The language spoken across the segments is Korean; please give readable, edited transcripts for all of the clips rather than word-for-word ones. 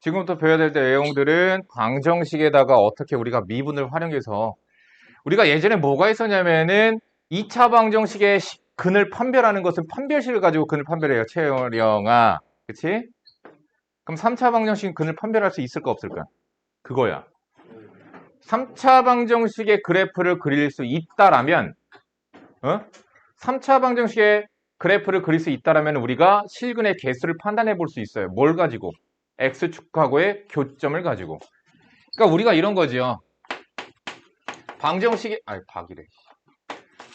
지금부터 배워야 될 내용들은 방정식에다가 어떻게 우리가 미분을 활용해서 우리가 예전에 뭐가 있었냐면은 2차 방정식의 근을 판별하는 것은 판별식을 가지고 근을 판별해요. 채영아. 그치? 그럼 3차 방정식은 근을 판별할 수 있을까 없을까? 그거야. 3차 방정식의 그래프를 그릴 수 있다라면 3차 방정식의 그래프를 그릴 수 있다라면 우리가 실근의 개수를 판단해 볼 수 있어요. 뭘 가지고? X축하고의 교점을 가지고. 그러니까 우리가 이런 거지요.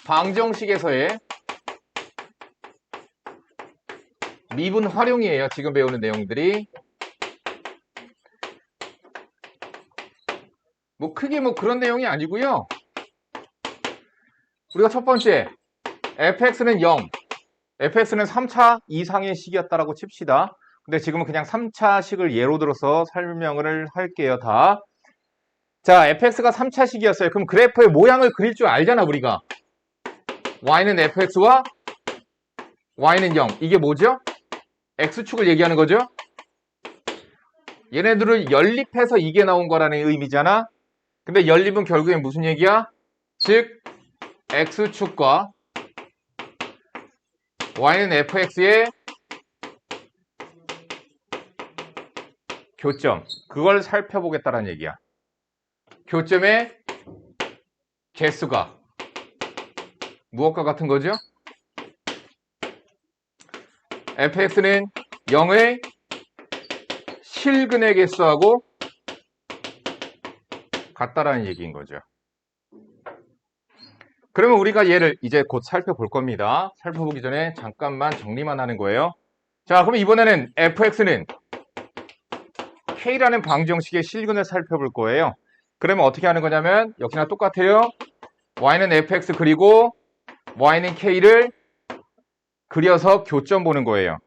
방정식에서의 미분 활용이에요. 지금 배우는 내용들이. 뭐 크게 뭐 그런 내용이 아니고요. 우리가 첫 번째 fx는 0, fx는 3차 이상의 식이었다라고 칩시다. 근데 지금은 그냥 3차 식을 예로 들어서 설명을 할게요. 다. 자, fx가 3차 식이었어요. 그럼 그래프의 모양을 그릴 줄 알잖아, 우리가. y는 fx와 y는 0. 이게 뭐죠? x축을 얘기하는 거죠? 얘네들을 연립해서 이게 나온 거라는 의미잖아. 근데 연립은 결국엔 무슨 얘기야? 즉 x축과 y는 fx의 교점, 그걸 살펴보겠다는 얘기야. 교점의 개수가 무엇과 같은 거죠? fx는 0의 실근의 개수하고 같다라는 얘기인 거죠. 그러면 우리가 얘를 이제 곧 살펴볼 겁니다. 살펴보기 전에 잠깐만 정리만 하는 거예요. 자, 그럼 이번에는 fx는 k라는 방정식의 실근을 살펴볼 거예요. 그러면 어떻게 하는 거냐면 역시나 똑같아요. y는 fx 그리고 y는 k를 그려서 교점 보는 거예요.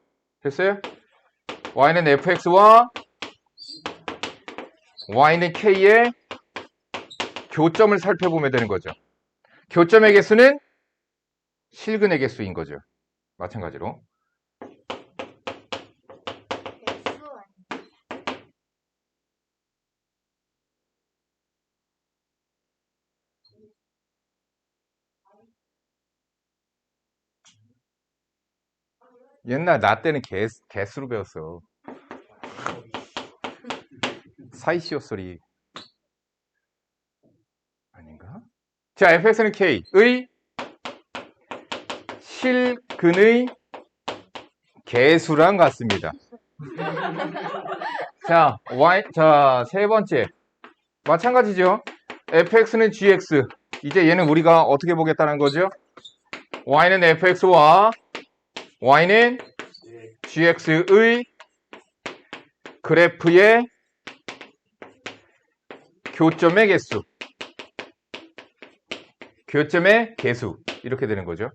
됐어요? y는 fx와 y는 k의 교점을 살펴보면 되는 거죠. 교점의 개수는 실근의 개수인 거죠. 마찬가지로. 옛날 나 때는 개수로 배웠어. 사이시오 소리 아닌가? 자, fx는 k의 실근의 개수랑 같습니다. 자, 세 번째. 마찬가지죠. fx는 gx. 이제 얘는 우리가 어떻게 보겠다는 거죠? y는 fx와 y는 gx의 그래프의 교점의 개수. 교점의 개수. 이렇게 되는 거죠.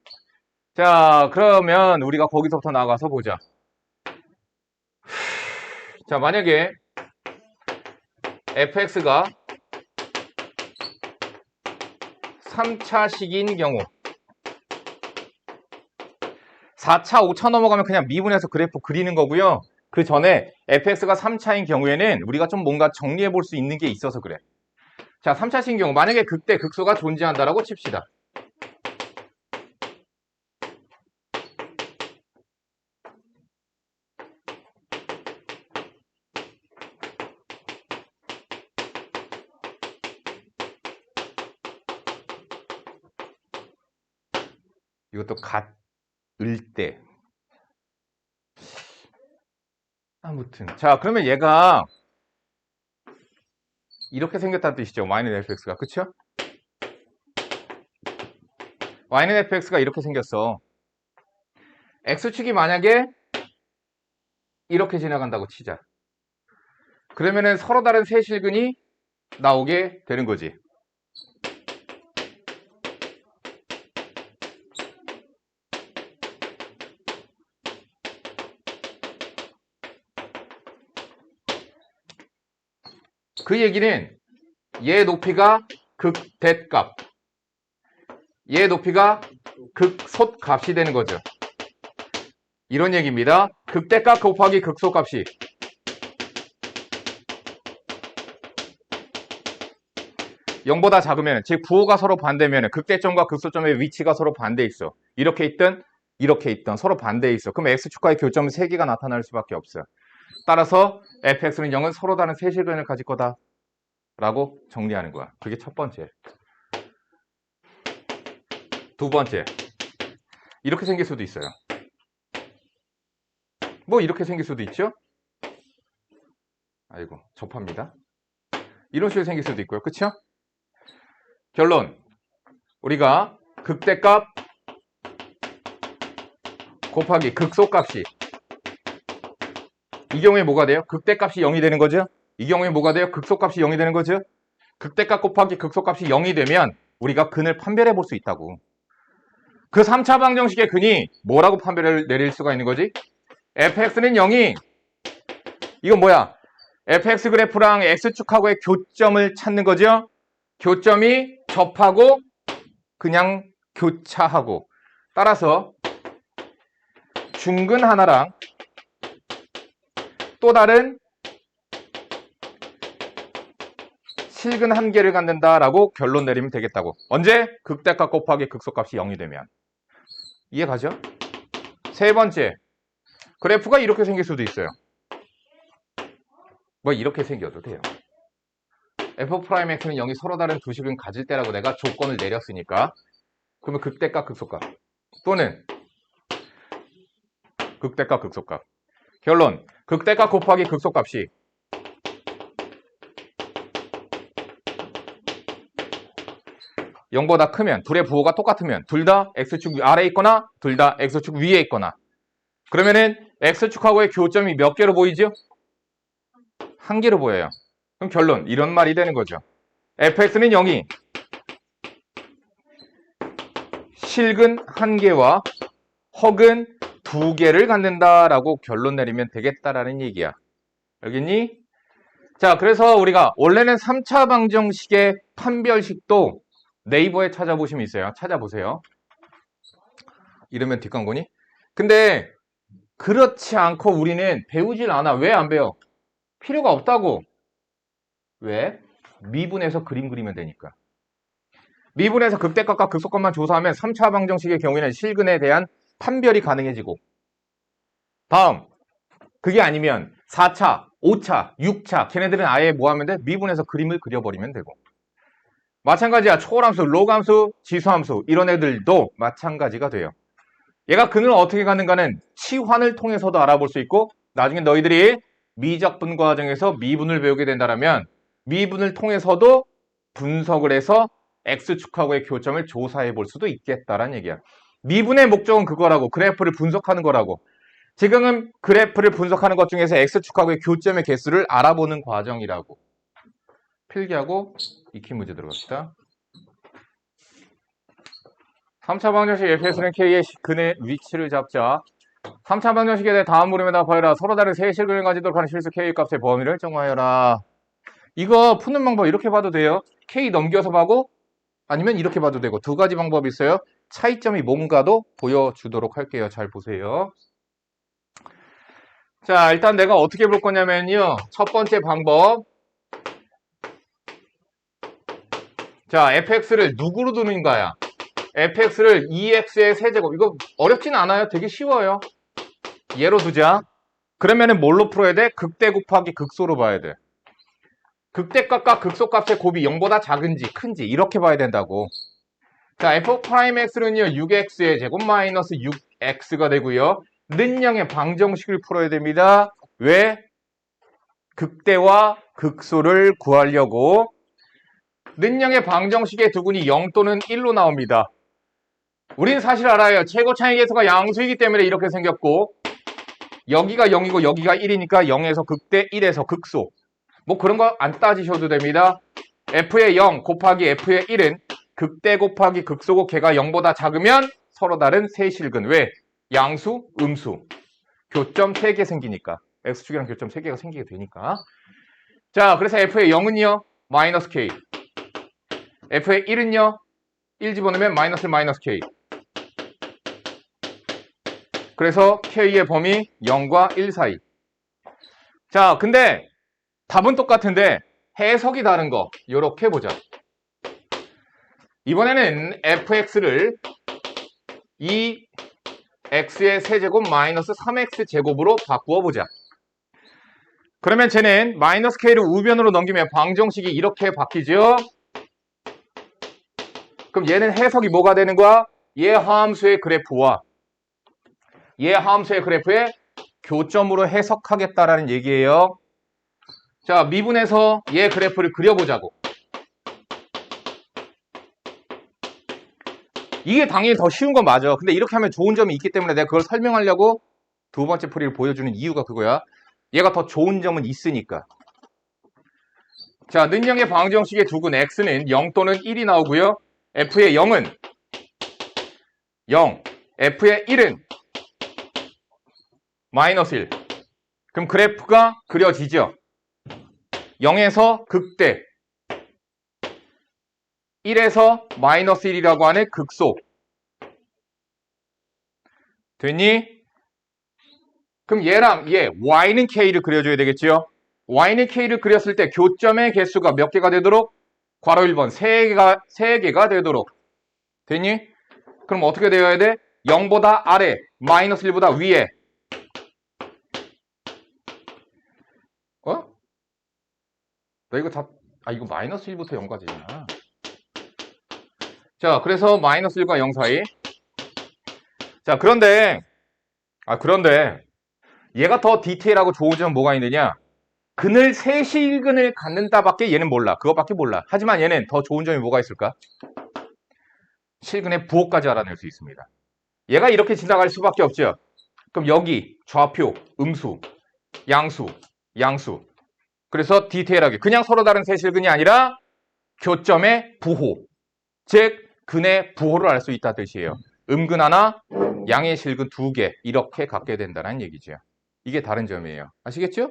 자, 그러면 우리가 거기서부터 나가서 보자. 자, 만약에 fx가 3차식인 경우 4차, 5차 넘어가면 그냥 미분해서 그래프 그리는 거고요. 그 전에 fx가 3차인 경우에는 우리가 좀 뭔가 정리해 볼 수 있는 게 있어서 그래. 자, 3차식인 경우 만약에 극대, 극소가 존재한다라고 칩시다. 이것도 같을 때. 아무튼. 자, 그러면 얘가 이렇게 생겼다는 뜻이죠. y는 fx가. 그쵸? y는 fx가 이렇게 생겼어. x축이 만약에 이렇게 지나간다고 치자. 그러면은 서로 다른 세 실근이 나오게 되는 거지. 그 얘기는 얘 높이가 극대값, 얘 높이가 극소값이 되는 거죠. 이런 얘기입니다. 극대값 곱하기 극소값이 0보다 작으면, 즉 부호가 서로 반대면 극대점과 극소점의 위치가 서로 반대 있어. 이렇게 있든 이렇게 있든 서로 반대에 있어. 그럼 x축과의 교점은 3개가 나타날 수밖에 없어요. 따라서 fx는 0은 서로 다른 세실근을 가질 거다 라고 정리하는 거야. 그게 첫 번째. 두 번째, 이렇게 생길 수도 있어요. 뭐 이렇게 생길 수도 있죠. 아이고 접합니다. 이런 식으로 생길 수도 있고요. 그쵸? 결론, 우리가 극대값 곱하기 극소값이, 이 경우에 뭐가 돼요? 극대값이 0이 되는 거죠. 이 경우에 뭐가 돼요? 극소값이 0이 되는 거죠. 극대값 곱하기 극소값이 0이 되면 우리가 근을 판별해 볼 수 있다고. 그 3차 방정식의 근이 뭐라고 판별을 내릴 수가 있는 거지? fx는 0이, 이건 뭐야? fx 그래프랑 x축하고의 교점을 찾는 거죠. 교점이 접하고 그냥 교차하고, 따라서 중근 하나랑 또 다른 실근 한 개를 갖는다라고 결론 내리면 되겠다고. 언제? 극대값 곱하기 극소값이 0이 되면. 이해가죠? 세 번째, 그래프가 이렇게 생길 수도 있어요. 뭐 이렇게 생겨도 돼요. f'x는 0이 서로 다른 두 식은 가질 때라고 내가 조건을 내렸으니까, 그러면 극대값 극소값 또는 극대값 극소값. 결론, 극대값 곱하기 극소값이 0보다 크면, 둘의 부호가 똑같으면, 둘 다 x축 아래에 있거나 둘 다 x축 위에 있거나, 그러면은 x축하고의 교점이 몇 개로 보이죠? 한 개로 보여요. 그럼 결론, 이런 말이 되는 거죠. fx는 0이 실근 한 개와 허근 두 개를 갖는다라고 결론 내리면 되겠다라는 얘기야. 알겠니? 자, 그래서 우리가 원래는 3차 방정식의 판별식도 네이버에 찾아보시면 있어요. 찾아보세요. 이러면 뒷광고니? 근데 그렇지 않고 우리는 배우질 않아. 왜 안 배워? 필요가 없다고. 왜? 미분해서 그림 그리면 되니까. 미분해서 극대값과 극소값만 조사하면 3차 방정식의 경우에는 실근에 대한 판별이 가능해지고, 다음, 그게 아니면 4차, 5차, 6차 걔네들은 아예 뭐 하면 돼? 미분해서 그림을 그려버리면 되고, 마찬가지야. 초월함수, 로그함수, 지수함수 이런 애들도 마찬가지가 돼요. 얘가 근을 어떻게 갖는가는 치환을 통해서도 알아볼 수 있고, 나중에 너희들이 미적분 과정에서 미분을 배우게 된다면 미분을 통해서도 분석을 해서 x축하고의 교점을 조사해 볼 수도 있겠다라는 얘기야. 미분의 목적은 그거라고. 그래프를 분석하는 거라고. 지금은 그래프를 분석하는 것 중에서 x축하고의 교점의 개수를 알아보는 과정이라고. 필기하고 익히 문제 들어갑시다. 3차 방정식 fx는 k의 근의 위치를 잡자. 3차 방정식에 대해 다음 물음에 답하여라. 서로 다른 세 실근을 가지도록 하는 실수 k 값의 범위를 정하여라. 이거 푸는 방법 이렇게 봐도 돼요. k 넘겨서 봐고, 아니면 이렇게 봐도 되고, 두 가지 방법이 있어요. 차이점이 뭔가도 보여주도록 할게요. 잘 보세요. 자, 일단 내가 어떻게 볼 거냐면요. 첫 번째 방법. 자, fx를 누구로 두는가야? fx를 2x의 세제곱. 이거 어렵진 않아요. 되게 쉬워요. 얘로 두자. 그러면은 뭘로 풀어야 돼? 극대 곱하기 극소로 봐야 돼. 극대값과 극소값의 곱이 0보다 작은지 큰지 이렇게 봐야 된다고. 자, f'x는요 6x의 제곱 마이너스 6x가 되고요. 는 0의 방정식을 풀어야 됩니다. 왜? 극대와 극소를 구하려고. 는 0의 방정식의 두근이 0 또는 1로 나옵니다. 우린 사실 알아요. 최고 차이 계수가 양수이기 때문에 이렇게 생겼고, 여기가 0이고 여기가 1이니까 0에서 극대, 1에서 극소. 뭐 그런 거 안 따지셔도 됩니다. f의 0 곱하기 f의 1은 극대 곱하기 극소고, 걔가 0보다 작으면 서로 다른 세실근. 왜? 양수, 음수. 교점 3개 생기니까. x축이랑 교점 3개가 생기게 되니까. 자, 그래서 f의 0은요 마이너스 k, f의 1은요 1 집어넣으면 마이너스 k. 그래서 k의 범위 0과 1 사이. 자, 근데 답은 똑같은데 해석이 다른 거 요렇게 보자. 이번에는 fx를 2x의 세제곱 마이너스 3x 제곱으로 바꾸어 보자. 그러면 쟤는 마이너스 k를 우변으로 넘기면 방정식이 이렇게 바뀌죠. 그럼 얘는 해석이 뭐가 되는 거야? 얘 함수의 그래프와 얘 함수의 그래프의 교점으로 해석하겠다라는 얘기예요. 자, 미분에서 얘 그래프를 그려보자고. 이게 당연히 더 쉬운 건 맞아. 근데 이렇게 하면 좋은 점이 있기 때문에 내가 그걸 설명하려고 두 번째 풀이를 보여주는 이유가 그거야. 얘가 더 좋은 점은 있으니까. 자, 능량의 방정식의 두근 x는 0 또는 1이 나오고요. f의 0은 0, f의 1은 마이너스 1. 그럼 그래프가 그려지죠. 0에서 극대, 1에서 마이너스 1이라고 하는 극소. 됐니? 그럼 얘랑 얘 y는 k를 그려줘야 되겠지요. y는 k를 그렸을 때 교점의 개수가 몇 개가 되도록? 괄호 1번 3개가 되도록. 됐니? 그럼 어떻게 되어야 돼? 0보다 아래, 마이너스 1보다 위에. 어? 나 이거 이거 마이너스 1부터 0까지잖아. 자, 그래서 마이너스 1과 0 사이. 자, 그런데 얘가 더 디테일하고 좋은 점은 뭐가 있느냐? 근을 세실근을 갖는다밖에 얘는 몰라. 그거밖에 몰라. 하지만 얘는 더 좋은 점이 뭐가 있을까? 실근의 부호까지 알아낼 수 있습니다. 얘가 이렇게 지나갈 수밖에 없죠. 그럼 여기 좌표, 음수, 양수, 양수. 그래서 디테일하게 그냥 서로 다른 세실근이 아니라 교점의 부호, 즉 근의 부호를 알 수 있다는 뜻이에요. 음근 하나, 양의 실근 2개 이렇게 갖게 된다는 얘기죠. 이게 다른 점이에요. 아시겠죠?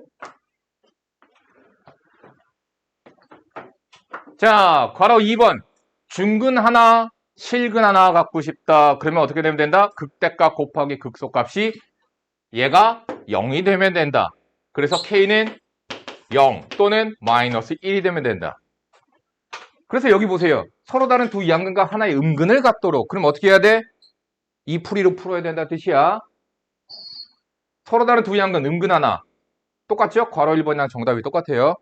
자, 괄호 2번. 중근 하나, 실근 하나 갖고 싶다. 그러면 어떻게 되면 된다? 극대값 곱하기 극소값이 얘가 0이 되면 된다. 그래서 K는 0 또는 마이너스 1이 되면 된다. 그래서 여기 보세요. 서로 다른 두 양근과 하나의 음근을 갖도록. 그럼 어떻게 해야 돼? 이 풀이로 풀어야 된다는 뜻이야. 서로 다른 두 양근 음근 하나. 똑같죠? 괄호 1번이랑 정답이 똑같아요.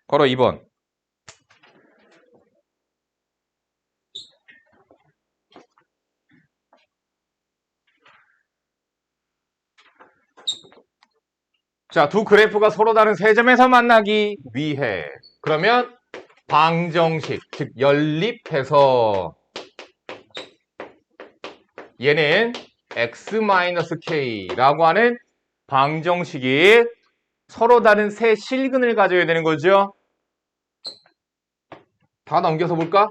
괄호 2번. 자, 두 그래프가 서로 다른 세 점에서 만나기 위해. 그러면 방정식, 즉 연립해서 얘는 x-k라고 하는 방정식이 서로 다른 세 실근을 가져야 되는 거죠. 다 넘겨서 볼까?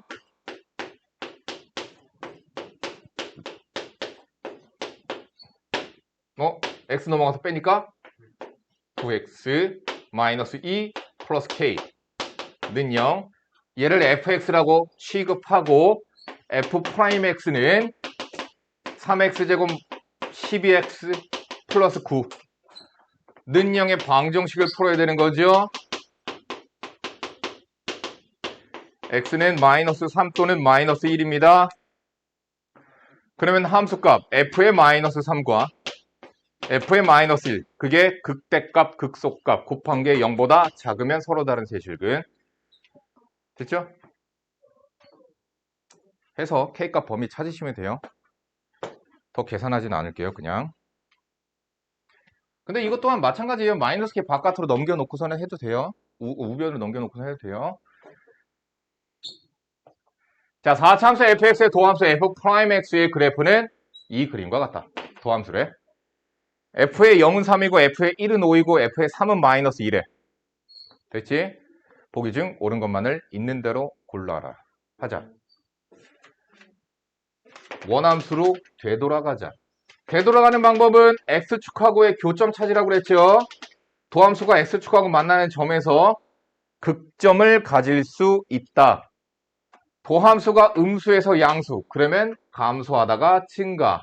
x 넘어가서 빼니까 9x 마이너스 2 플러스 k는 0. 얘를 fx라고 취급하고 f'x는 3x제곱 12x 플러스 9는 0의 방정식을 풀어야 되는 거죠. x는 마이너스 3 또는 마이너스 1입니다. 그러면 함수값 f의 마이너스 3과 f의 마이너스 1, 그게 극대값, 극소값 곱한 게 0보다 작으면 서로 다른 세실근. 됐죠? 해서 k값 범위 찾으시면 돼요. 더 계산하지는 않을게요, 그냥. 근데 이것 또한 마찬가지예요. 마이너스 k 바깥으로 넘겨놓고서는 해도 돼요. 우변으로 넘겨놓고서 해도 돼요. 자, 4차함수 fx의 도함수 f'x의 그래프는 이 그림과 같다. 도함수래. f의 0은 3이고 f의 1은 5이고 f의 3은 마이너스 1에. 됐지? 보기 중 옳은 것만을 있는 대로 골라라. 하자. 원함수로 되돌아가자. 되돌아가는 방법은 x축하고의 교점 찾으라고 그랬죠. 도함수가 x축하고 만나는 점에서 극점을 가질 수 있다. 도함수가 음수에서 양수. 그러면 감소하다가 증가.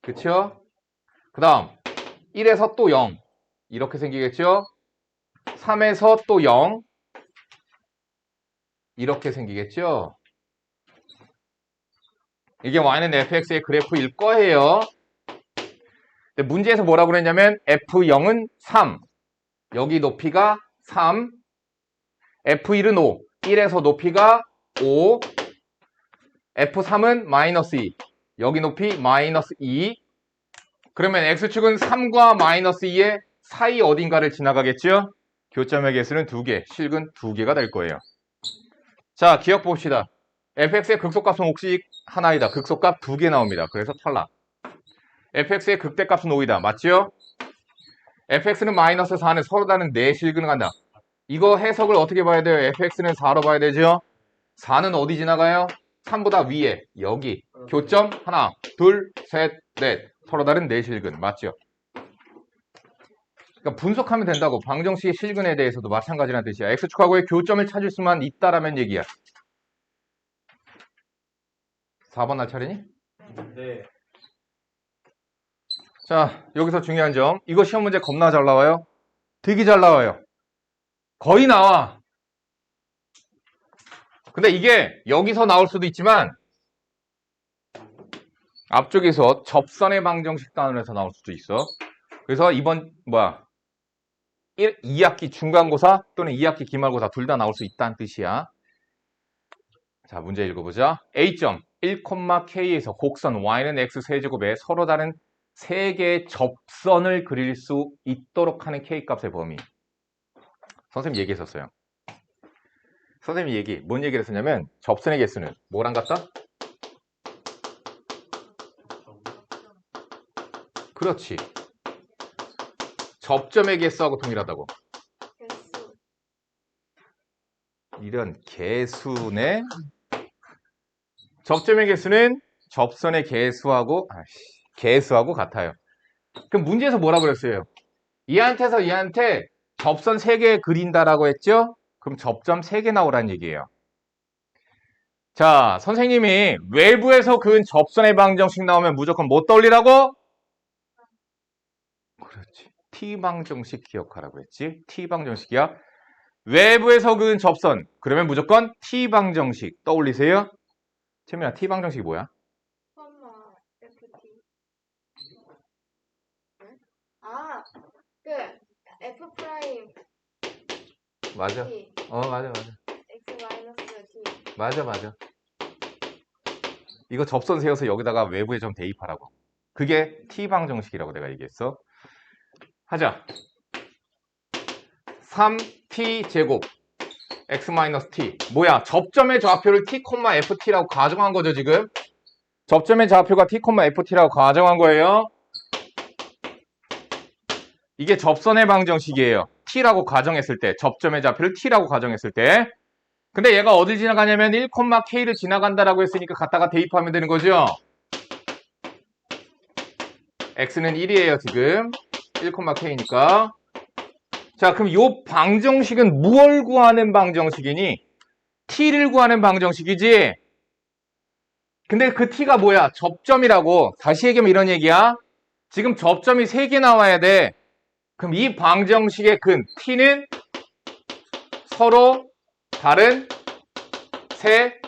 그쵸? 그 다음 1에서 또 0 이렇게 생기겠죠. 3에서 또 0 이렇게 생기겠죠? 이게 y는 fx의 그래프일 거예요. 근데 문제에서 뭐라고 그랬냐면 f0은 3, 여기 높이가 3, f1은 5, 1에서 높이가 5, f3은 마이너스 2, 여기 높이 마이너스 2. 그러면 x축은 3과 마이너스 2의 사이 어딘가를 지나가겠죠? 교점의 개수는 2개, 실근 2개가 될 거예요. 자, 기억 봅시다. fx의 극소값은 혹시 하나이다. 극소값 2개 나옵니다. 그래서 탈락. fx의 극대값은 5이다. 맞죠? fx는 마이너스 4는 서로 다른 4실근을 간다. 이거 해석을 어떻게 봐야 돼요? fx는 4로 봐야 되죠? 4는 어디 지나가요? 3보다 위에, 여기. 교점 하나, 둘, 셋, 넷. 서로 다른 4실근. 맞죠? 그러니까 분석하면 된다고. 방정식의 실근에 대해서도 마찬가지라는 뜻이야. x축하고의 교점을 찾을 수만 있다라면 얘기야. 4번 날 차례니? 네. 자, 여기서 중요한 점. 이거 시험 문제 겁나 잘 나와요. 되게 잘 나와요. 거의 나와. 근데 이게 여기서 나올 수도 있지만 앞쪽에서 접선의 방정식 단원에서 나올 수도 있어. 그래서 이번 2학기 중간고사 또는 2학기 기말고사 둘 다 나올 수 있다는 뜻이야. 자, 문제 읽어보자. A점 1,K에서 곡선 y는 x 세제곱에 서로 다른 3개의 접선을 그릴 수 있도록 하는 K값의 범위. 선생님 얘기했었어요. 선생님이 뭔 얘기를 했었냐면 접선의 개수는 뭐랑 같다? 그렇지. 접점의 개수하고 동일하다고. 이런 개수네. 접점의 개수는 접선의 개수하고 같아요. 그럼 문제에서 뭐라 그랬어요? 얘한테서 얘한테 접선 3개 그린다라고 했죠? 그럼 접점 3개 나오라는 얘기예요. 자, 선생님이 외부에서 그은 접선의 방정식 나오면 무조건 뭐 떠올리라고? 그렇지. T방정식 기억하라고 했지. T방정식이야. 외부에서 그은 접선. 그러면 무조건 T방정식 떠올리세요. 채민아, T방정식이 뭐야? F 프라임 맞아. T 맞아. X 마이너스 T. 맞아. 이거 접선 세워서 여기다가 외부에 좀 대입하라고. 그게 T방정식이라고 내가 얘기했어. 하자. 3T 제곱 X-T. 뭐야? 접점의 좌표를 T, FT라고 가정한 거죠, 지금? 접점의 좌표가 T, FT라고 가정한 거예요. 이게 접선의 방정식이에요. T라고 가정했을 때, 접점의 좌표를 T라고 가정했을 때. 근데 얘가 어딜 지나가냐면 1,K를 지나간다라고 했으니까 갖다가 대입하면 되는 거죠. X는 1이에요, 지금. 1,K니까. 자, 그럼 이 방정식은 무엇을 구하는 방정식이니? T를 구하는 방정식이지? 근데 그 T가 뭐야? 접점이라고. 다시 얘기하면 이런 얘기야. 지금 접점이 3개 나와야 돼. 그럼 이 방정식의 근 T는 서로 다른 세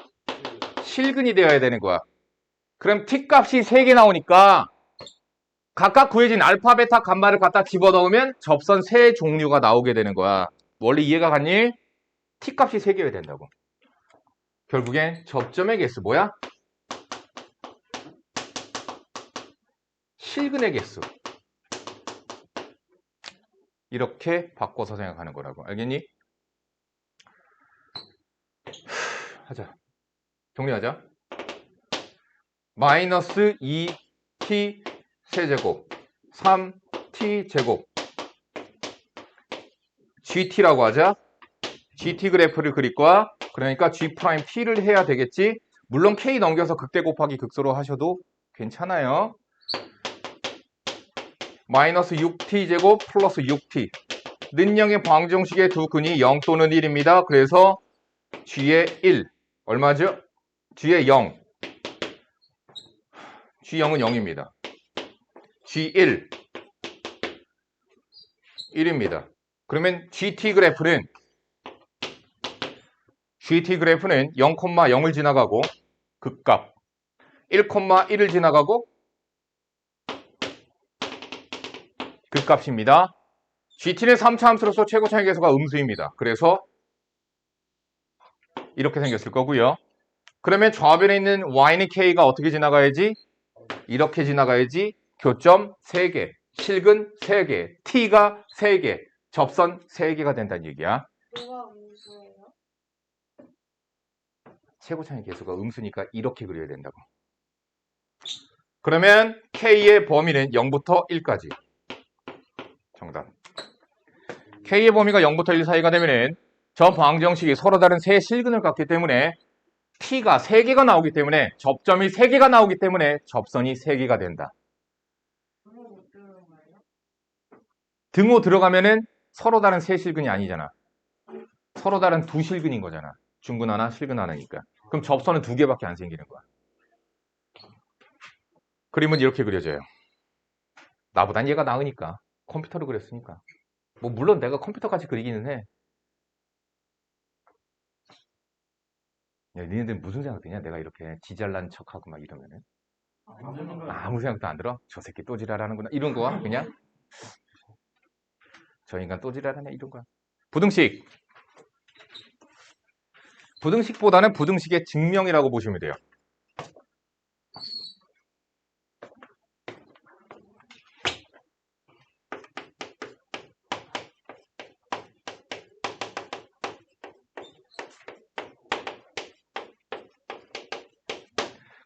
실근이 되어야 되는 거야. 그럼 T 값이 3개 나오니까 각각 구해진 알파, 베타, 감마를 갖다 집어넣으면 접선 3종류가 나오게 되는 거야. 원래 이해가 갔니? T 값이 3개여야 된다고. 결국엔 접점의 개수 뭐야? 실근의 개수. 이렇게 바꿔서 생각하는 거라고. 알겠니? 하자. 정리하자. 마이너스 2t 세제곱 3t 제곱 gt라고 하자. gt 그래프를 그릴 거야. 그러니까 g't를 해야 되겠지. 물론 k 넘겨서 극대 곱하기 극소로 하셔도 괜찮아요. 마이너스 6t 제곱 플러스 6t. 는영의 방정식의 두 근이 0 또는 1입니다. 그래서 g의 1 얼마죠? g의 0. g0은 0입니다. g1 1입니다. 그러면 gt 그래프는 GT 그래프는 0,0을 지나가고 극값, 1,1을 지나가고 극값입니다. GT는 3차 함수로서 최고 차이 계수가 음수입니다. 그래서 이렇게 생겼을 거고요. 그러면 좌변에 있는 y는 k가 어떻게 지나가야지? 이렇게 지나가야지. 교점 3개, 실근 3개, t가 3개, 접선 3개가 된다는 얘기야. 뭐가 음수예요? 최고 차이 계수가 음수니까 이렇게 그려야 된다고. 그러면 k의 범위는 0부터 1까지. 정답. k의 범위가 0부터 1 사이가 되면은 저 방정식이 서로 다른 세 실근을 갖기 때문에 t가 3개가 나오기 때문에 접점이 3개가 나오기 때문에 접선이 3개가 된다. 등호 들어가면은 서로 다른 세 실근이 아니잖아. 서로 다른 두 실근인 거잖아. 중근 하나, 실근 하나니까. 그럼 접선은 2개밖에 안 생기는 거야. 그림은 이렇게 그려져요. 나보단 얘가 나으니까. 컴퓨터로 그렸으니까. 뭐 물론 내가 컴퓨터같이 그리기는 해. 야, 니네들 무슨 생각 드냐? 내가 이렇게 지잘난 척하고 막 이러면은. 아무 생각도 안 들어? 저 새끼 또 지랄하는구나. 이런 거야, 그냥? 저 인간 또 지랄하네, 이런 거야. 부등식. 부등식보다는 부등식의 증명이라고 보시면 돼요.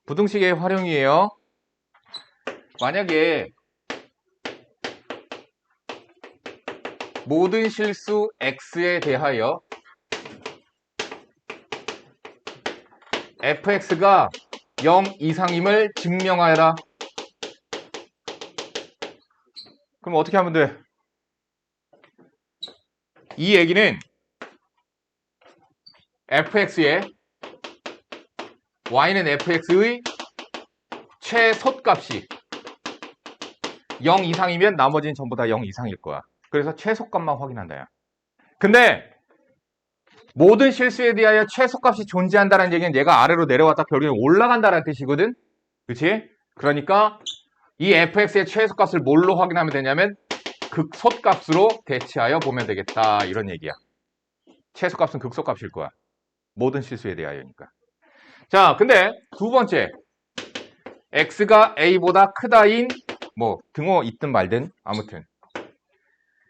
부등식의 활용이에요. 만약에 모든 실수 x에 대하여 fx가 0 이상임을 증명하여라. 그럼 어떻게 하면 돼? 이 얘기는 fx에 y는 fx의 최소값이 0 이상이면 나머지는 전부 다 0 이상일 거야. 그래서 최소값만 확인한다요. 근데 모든 실수에 대하여 최소값이 존재한다는 얘기는 얘가 아래로 내려왔다 결국엔 올라간다는 뜻이거든. 그치? 그러니까 이 fx의 최소값을 뭘로 확인하면 되냐면 극소값으로 대체하여 보면 되겠다. 이런 얘기야. 최소값은 극소값일 거야. 모든 실수에 대하여니까. 자, 근데 두 번째. x가 a보다 크다인 뭐 등호 있든 말든 아무튼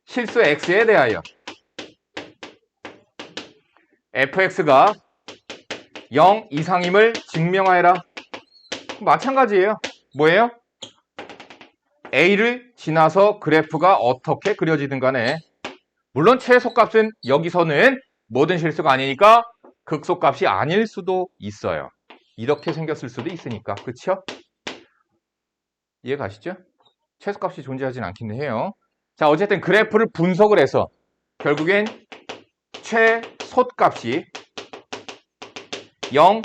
실수 x에 대하여 fx가 0 이상임을 증명하여라. 마찬가지예요. 뭐예요? a를 지나서 그래프가 어떻게 그려지든 간에 물론 최소값은 여기서는 모든 실수가 아니니까 극소값이 아닐 수도 있어요. 이렇게 생겼을 수도 있으니까. 그쵸? 이해 가시죠? 최소값이 존재하진 않기는 해요. 자, 어쨌든 그래프를 분석을 해서 결국엔 최소값이 0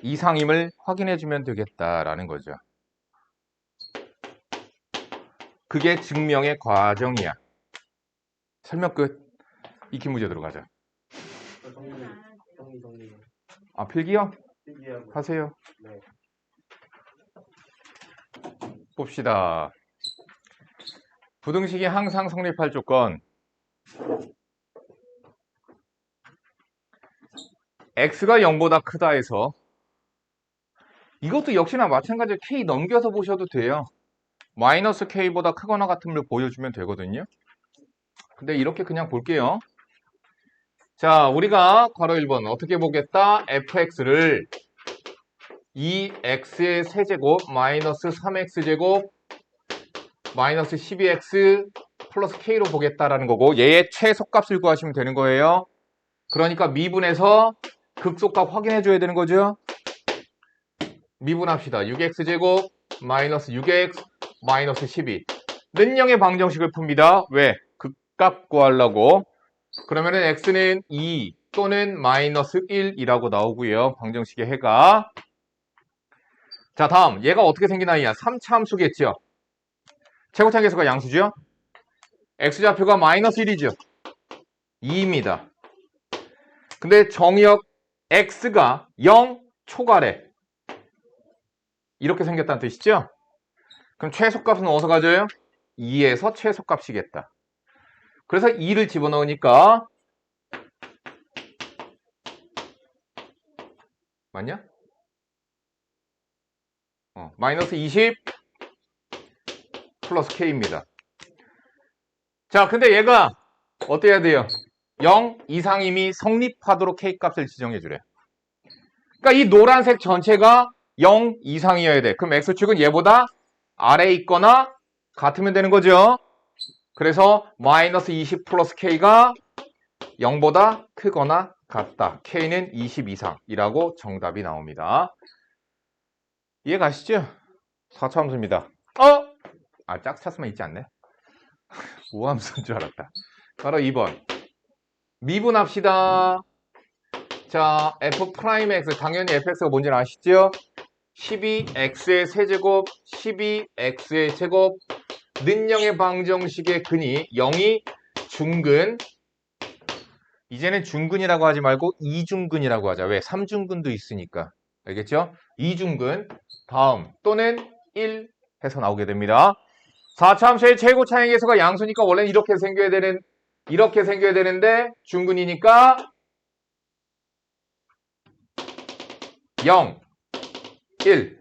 이상임을 확인해주면 되겠다라는 거죠. 그게 증명의 과정이야. 설명 끝. 익히 문제 들어가자. 아, 필기요? 하세요. 네. 봅시다. 부등식이 항상 성립할 조건. x가 0보다 크다 해서 이것도 역시나 마찬가지로 k 넘겨서 보셔도 돼요. 마이너스 k보다 크거나 같음을 보여주면 되거든요. 근데 이렇게 그냥 볼게요. 자, 우리가 괄호 1번 어떻게 보겠다? fx를 2x의 세제곱 마이너스 3x제곱 마이너스 12x 플러스 k로 보겠다라는 거고 얘의 최소값을 구하시면 되는 거예요. 그러니까 미분해서 극소값 확인해 줘야 되는 거죠. 미분합시다. 6x제곱 마이너스 6x 마이너스 12 는영의 방정식을 풉니다. 왜? 극값 구하려고. 그러면은 x는 2 또는 마이너스 1이라고 나오고요. 방정식의 해가. 자, 다음 얘가 어떻게 생긴 아이야? 3차 함수겠죠. 최고차이 계수가 양수죠. x좌표가 마이너스 1이죠. 2입니다. 근데 정의역 x가 0 초과래. 이렇게 생겼다는 뜻이죠? 그럼 최소값은 어디서 가져요? 2에서 최소값이겠다. 그래서 2를 집어넣으니까 맞냐? 마이너스 20 플러스 k입니다. 자, 근데 얘가 어떻게 해야 돼요? 0 이상임이 성립하도록 k값을 지정해 주래. 그러니까 이 노란색 전체가 0 이상이어야 돼. 그럼 x축은 얘보다 아래에 있거나 같으면 되는 거죠. 그래서 마이너스 20 플러스 k가 0보다 크거나 같다. k는 20 이상이라고 정답이 나옵니다. 이해 가시죠? 4차 함수입니다. 짝차수만 있지 않네. 우함수인 줄 알았다. 바로 2번. 미분합시다. 자, f'x, 당연히 fx가 뭔지 아시죠? 12x의 세제곱, 12x의 제곱, 는영의 방정식의 근이 0이 중근. 이제는 중근이라고 하지 말고 이중근이라고 하자. 왜? 3중근도 있으니까. 알겠죠? 이중근, 다음, 또는 1 해서 나오게 됩니다. 4차 함수의 최고 차항의 계수가 양수니까 원래는 이렇게 생겨야 되는데 중근이니까 0, 1.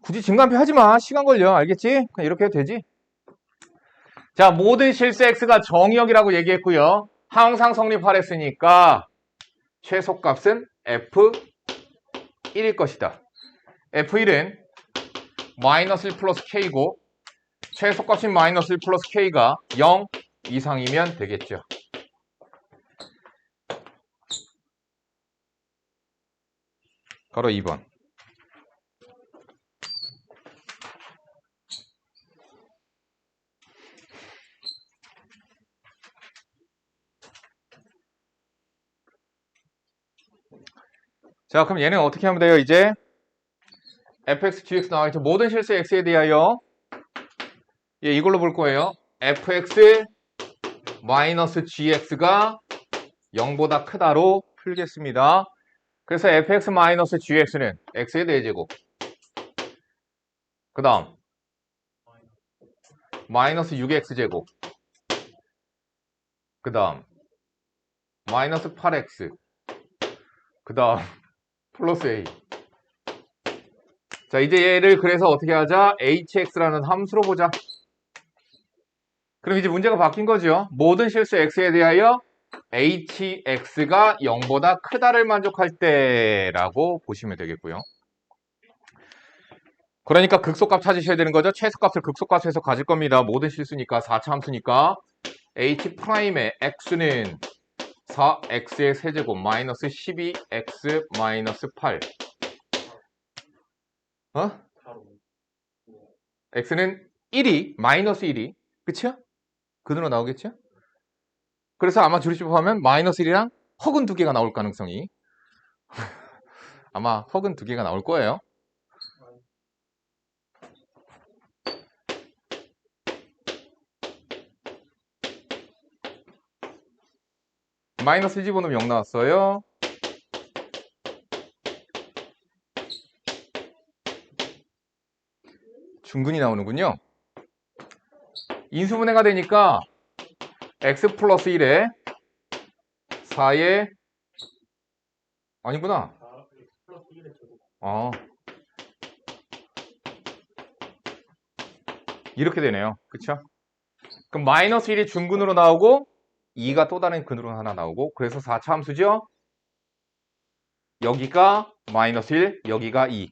굳이 증가표 하지 마. 시간 걸려. 알겠지? 그냥 이렇게 해도 되지. 자, 모든 실수 x가 정의역이라고 얘기했고요. 항상 성립하랬으니까 최소값은 f1일 것이다. f1은 마이너스 1 플러스 k고 최소값인 마이너스 1 플러스 k가 0 이상이면 되겠죠. 바로 2번. 자, 그럼 얘는 어떻게 하면 돼요? 이제 fx, gx 나와있죠. 모든 실수 x에 대하여 이걸로 볼 거예요. fx 마이너스 gx가 0보다 크다로 풀겠습니다. 그래서 fx 마이너스 gx는 x의 4제곱. 그 다음 마이너스 6x제곱. 그 다음 마이너스 8x. 그 다음 플러스 a. 자, 이제 얘를 그래서 어떻게 하자? hx라는 함수로 보자. 그럼 이제 문제가 바뀐 거죠. 모든 실수 x에 대하여 hx가 0보다 크다를 만족할 때라고 보시면 되겠고요. 그러니까 극소값 찾으셔야 되는 거죠. 최소값을 극소값에서 가질 겁니다. 모든 실수니까 4차 함수니까 h'의 x는 4x의 세제곱 마이너스 12x 마이너스 8. x는 1이 마이너스 1이 그쵸? 근으로 나오겠죠? 그래서 아마 주리집합하면 마이너스 1이랑 허근 2개가 나올 가능성이 아마 허근 2개가 나올 거예요. 마이너스 1 집어넣으면 0 나왔어요. 중근이 나오는군요. 인수분해가 되니까 x 플러스 1에 4에 아니구나. 이렇게 되네요. 그쵸? 그럼 마이너스 1이 중근으로 나오고 2가 또 다른 근으로 하나 나오고 그래서 4차 함수죠? 여기가 마이너스 1, 여기가 2.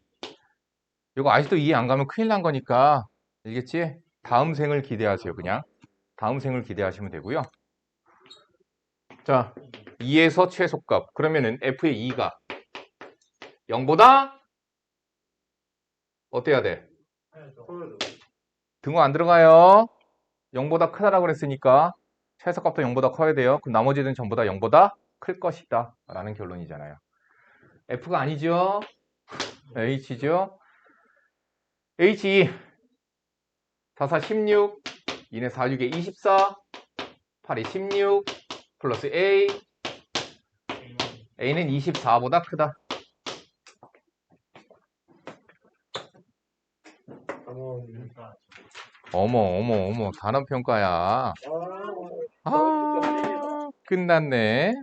이거 아직도 이해 안 가면 큰일 난 거니까 알겠지? 다음 생을 기대하세요. 그냥 다음 생을 기대하시면 되고요. 자, 2에서 최소값. 그러면은 f의 2가 0보다 어때야 돼? 등호 안 들어가요. 0보다 크다라고 그랬으니까 최소값도 0보다 커야 돼요. 그럼 나머지는 전부 다 0보다 클 것이다 라는 결론이잖아요. F가 아니죠. H죠. H2 44 16 2는 4 6에 24 8이 16 플러스 A A는 24보다 크다. 어머, 단원평가야. 끝났네.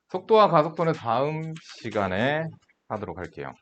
속도와 가속도는 다음 시간에 하도록 할게요.